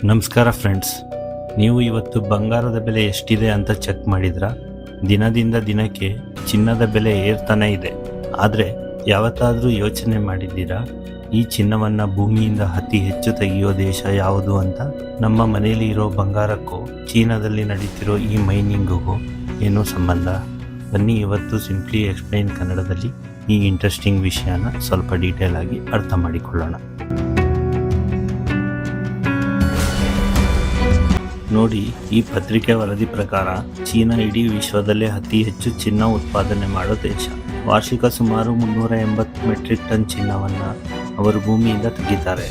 ನಮಸ್ಕಾರ ಫ್ರೆಂಡ್ಸ್, ನೀವು ಇವತ್ತು ಬಂಗಾರದ ಬೆಲೆ ಎಷ್ಟಿದೆ ಅಂತ ಚೆಕ್ ಮಾಡಿದ್ರಾ? ದಿನದಿಂದ ದಿನಕ್ಕೆ ಚಿನ್ನದ ಬೆಲೆ ಏರ್ತಾನೆ ಇದೆ. ಆದರೆ ಯಾವತ್ತಾದರೂ ಯೋಚನೆ ಮಾಡಿದ್ದೀರಾ ಈ ಚಿನ್ನವನ್ನು ಭೂಮಿಯಿಂದ ಅತಿ ಹೆಚ್ಚು ತೆಗೆಯೋ ದೇಶ ಯಾವುದು ಅಂತ? ನಮ್ಮ ಮನೆಯಲ್ಲಿ ಇರೋ ಬಂಗಾರಕ್ಕೂ ಚೀನಾದಲ್ಲಿ ನಡೀತಿರೋ ಈ ಮೈನಿಂಗಿಗೂ ಏನೂ ಸಂಬಂಧ? ಬನ್ನಿ ಇವತ್ತು ಸಿಂಪ್ಲಿ ಎಕ್ಸ್ಪ್ಲೈನ್ ಕನ್ನಡದಲ್ಲಿ ಈ ಇಂಟ್ರೆಸ್ಟಿಂಗ್ ವಿಷಯನ ಸ್ವಲ್ಪ ಡೀಟೇಲ್ ಆಗಿ ಅರ್ಥ ಮಾಡಿಕೊಳ್ಳೋಣ. ನೋಡಿ, ಈ ಪತ್ರಿಕೆ ವರದಿ ಪ್ರಕಾರ ಚೀನಾ ಇಡೀ ವಿಶ್ವದಲ್ಲೇ ಅತಿ ಹೆಚ್ಚು ಚಿನ್ನ ಉತ್ಪಾದನೆ ಮಾಡೋ ದೇಶ. ವಾರ್ಷಿಕ ಸುಮಾರು 380 ಮೆಟ್ರಿಕ್ ಟನ್ ಚಿನ್ನವನ್ನು ಅವರು ಭೂಮಿಯಿಂದ ತೆಗಿತಾರೆ.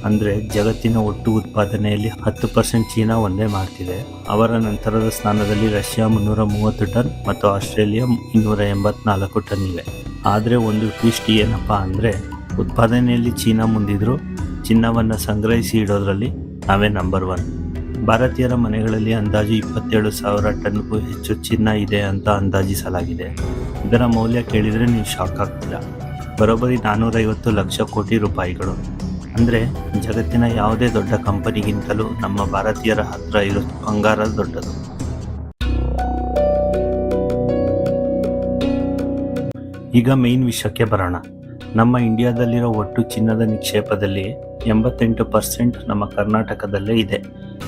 ಅಂದರೆ ಜಗತ್ತಿನ ಒಟ್ಟು ಉತ್ಪಾದನೆಯಲ್ಲಿ 10% ಚೀನಾ ಒಂದೇ ಮಾಡ್ತಿದೆ. ಅವರ ನಂತರದ ಸ್ಥಾನದಲ್ಲಿ ರಷ್ಯಾ 330 ಟನ್ ಮತ್ತು ಆಸ್ಟ್ರೇಲಿಯಾ 284 ಟನ್ ಇವೆ. ಆದರೆ ಒಂದು ಟ್ವಿಸ್ಟ್ ಏನಪ್ಪ ಅಂದರೆ, ಉತ್ಪಾದನೆಯಲ್ಲಿ ಚೀನಾ ಮುಂದಿದ್ರು ಚಿನ್ನವನ್ನು ಸಂಗ್ರಹಿಸಿ ಇಡೋದ್ರಲ್ಲಿ ನಾವೇ ನಂಬರ್ 1. ಭಾರತೀಯರ ಮನೆಗಳಲ್ಲಿ ಅಂದಾಜು 27,000 ಟನ್ಗೂ ಹೆಚ್ಚು ಚಿನ್ನ ಇದೆ ಅಂತ ಅಂದಾಜಿಸಲಾಗಿದೆ. ಇದರ ಮೌಲ್ಯ ಕೇಳಿದರೆ ನೀವು ಶಾಕ್ ಆಗ್ತೀರಾ. ಬರೋಬ್ಬರಿ 450 ಲಕ್ಷ ಕೋಟಿ ರೂಪಾಯಿಗಳು. ಅಂದರೆ ಜಗತ್ತಿನ ಯಾವುದೇ ದೊಡ್ಡ ಕಂಪನಿಗಿಂತಲೂ ನಮ್ಮ ಭಾರತೀಯರ ಹತ್ರ ಇರೋ ಬಂಗಾರ ದೊಡ್ಡದು. ಈಗ ಮೇನ್ ವಿಷಯಕ್ಕೆ ಬರೋಣ. ನಮ್ಮ ಇಂಡಿಯಾದಲ್ಲಿರೋ ಒಟ್ಟು ಚಿನ್ನದ ನಿಕ್ಷೇಪದಲ್ಲಿ 88% ನಮ್ಮ ಕರ್ನಾಟಕದಲ್ಲೇ ಇದೆ.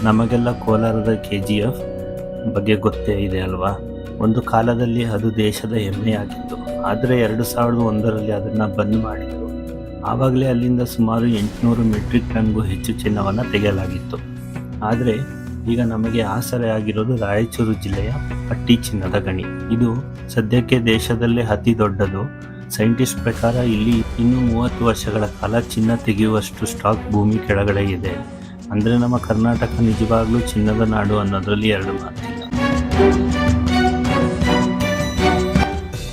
ನಮಗೆಲ್ಲ ಕೋಲಾರದ KGF ಬಗ್ಗೆ ಗೊತ್ತೇ ಇದೆ ಅಲ್ವಾ? ಒಂದು ಕಾಲದಲ್ಲಿ ಅದು ದೇಶದ ಹೆಮ್ಮೆಯಾಗಿತ್ತು. ಆದರೆ 2001ರಲ್ಲಿ ಅದನ್ನು ಬಂದ್ ಮಾಡಿದರು. ಆವಾಗಲೇ ಅಲ್ಲಿಂದ ಸುಮಾರು 800 ಮೆಟ್ರಿಕ್ ಟನ್ಗೂ ಹೆಚ್ಚು ಚಿನ್ನವನ್ನು ತೆಗೆಯಲಾಗಿತ್ತು. ಆದರೆ ಈಗ ನಮಗೆ ಆಸರೆ ಆಗಿರೋದು ರಾಯಚೂರು ಜಿಲ್ಲೆಯ ಪಟ್ಟಿ ಚಿನ್ನದ ಗಣಿ. ಇದು ಸದ್ಯಕ್ಕೆ ದೇಶದಲ್ಲೇ ಅತಿ ದೊಡ್ಡದು. ಸೈಂಟಿಸ್ಟ್ ಪ್ರಕಾರ ಇಲ್ಲಿ ಇನ್ನೂ 30 ವರ್ಷಗಳ ಕಾಲ ಚಿನ್ನ ತೆಗೆಯುವಷ್ಟು ಸ್ಟಾಕ್ ಭೂಮಿ ಕೆಳಗಡೆ ಇದೆ. ಅಂದರೆ ನಮ್ಮ ಕರ್ನಾಟಕ ನಿಜವಾಗ್ಲೂ ಚಿನ್ನದ ನಾಡು ಅನ್ನೋದ್ರಲ್ಲಿ ಎರಡು ಮಾತಿಲ್ಲ.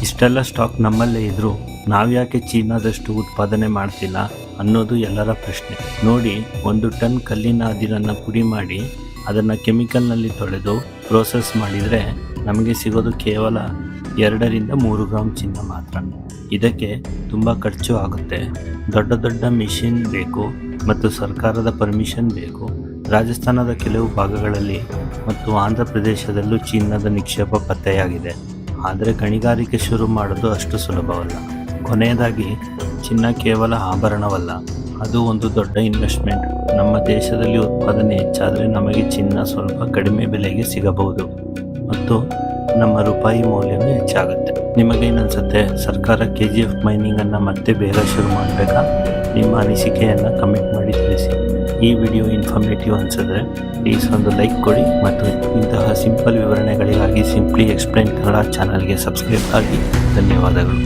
ಇಷ್ಟೆಲ್ಲ ಸ್ಟಾಕ್ ನಮ್ಮಲ್ಲೇ ಇದ್ರೂ ನಾವ್ಯಾಕೆ ಚೀನಾದಷ್ಟು ಉತ್ಪಾದನೆ ಮಾಡ್ತಿಲ್ಲ ಅನ್ನೋದು ಎಲ್ಲರ ಪ್ರಶ್ನೆ. ನೋಡಿ, 1 ಟನ್ ಕಲ್ಲಿನ ಅದಿರನ್ನು ಪುಡಿ ಮಾಡಿ ಅದನ್ನು ಕೆಮಿಕಲ್ನಲ್ಲಿ ತೊಳೆದು ಪ್ರೋಸೆಸ್ ಮಾಡಿದರೆ ನಮಗೆ ಸಿಗೋದು ಕೇವಲ 2ರಿಂದ 3 ಗ್ರಾಮ್ ಚಿನ್ನ ಮಾತ್ರ. ಇದಕ್ಕೆ ತುಂಬ ಖರ್ಚು ಆಗುತ್ತೆ. ದೊಡ್ಡ ದೊಡ್ಡ ಮಿಷಿನ್ ಬೇಕು ಮತ್ತು ಸರ್ಕಾರದ ಪರ್ಮಿಷನ್ ಬೇಕು. ರಾಜಸ್ಥಾನದ ಕೆಲವು ಭಾಗಗಳಲ್ಲಿ ಮತ್ತು ಆಂಧ್ರ ಪ್ರದೇಶದಲ್ಲೂ ಚಿನ್ನದ ನಿಕ್ಷೇಪ ಪತ್ತೆಯಾಗಿದೆ. ಆದರೆ ಗಣಿಗಾರಿಕೆ ಶುರು ಮಾಡೋದು ಅಷ್ಟು ಸುಲಭವಲ್ಲ. ಕೊನೆಯದಾಗಿ, ಚಿನ್ನ ಕೇವಲ ಆಭರಣವಲ್ಲ, ಅದು ಒಂದು ದೊಡ್ಡ ಇನ್ವೆಸ್ಟ್ಮೆಂಟ್. ನಮ್ಮ ದೇಶದಲ್ಲಿ ಉತ್ಪಾದನೆ ಹೆಚ್ಚಾದರೆ ನಮಗೆ ಚಿನ್ನ ಸ್ವಲ್ಪ ಕಡಿಮೆ ಬೆಲೆಗೆ ಸಿಗಬಹುದು ಮತ್ತು ನಮ್ಮ ರೂಪಾಯಿ ಮೌಲ್ಯವೂ ಹೆಚ್ಚಾಗುತ್ತೆ. ನಿಮಗೇನನ್ಸುತ್ತೆ? ಸರ್ಕಾರ KGF ಮೈನಿಂಗನ್ನು ಮತ್ತೆ ಬೇಗ ಶುರು ಮಾಡಬೇಕಾ? ನಿಮ್ಮ ಅನಿಸಿಕೆಯನ್ನು ಕಮೆಂಟ್ ಮಾಡಿ ತಿಳಿಸಿ. ಈ ವಿಡಿಯೋ ಇನ್ಫಾರ್ಮೇಟಿವ್ ಅನಿಸಿದ್ರೆ ಪ್ಲೀಸ್ ಒಂದು ಲೈಕ್ ಕೊಡಿ ಮತ್ತು ಇಂತಹ ಸಿಂಪಲ್ ವಿವರಣೆಗಳಿಗಾಗಿ ಸಿಂಪ್ಲಿ ಎಕ್ಸ್ಪ್ಲೈನ್ ಕನ್ನಡ ಚಾನಲ್ಗೆ ಸಬ್ಸ್ಕ್ರೈಬ್ ಆಗಿ. ಧನ್ಯವಾದಗಳು.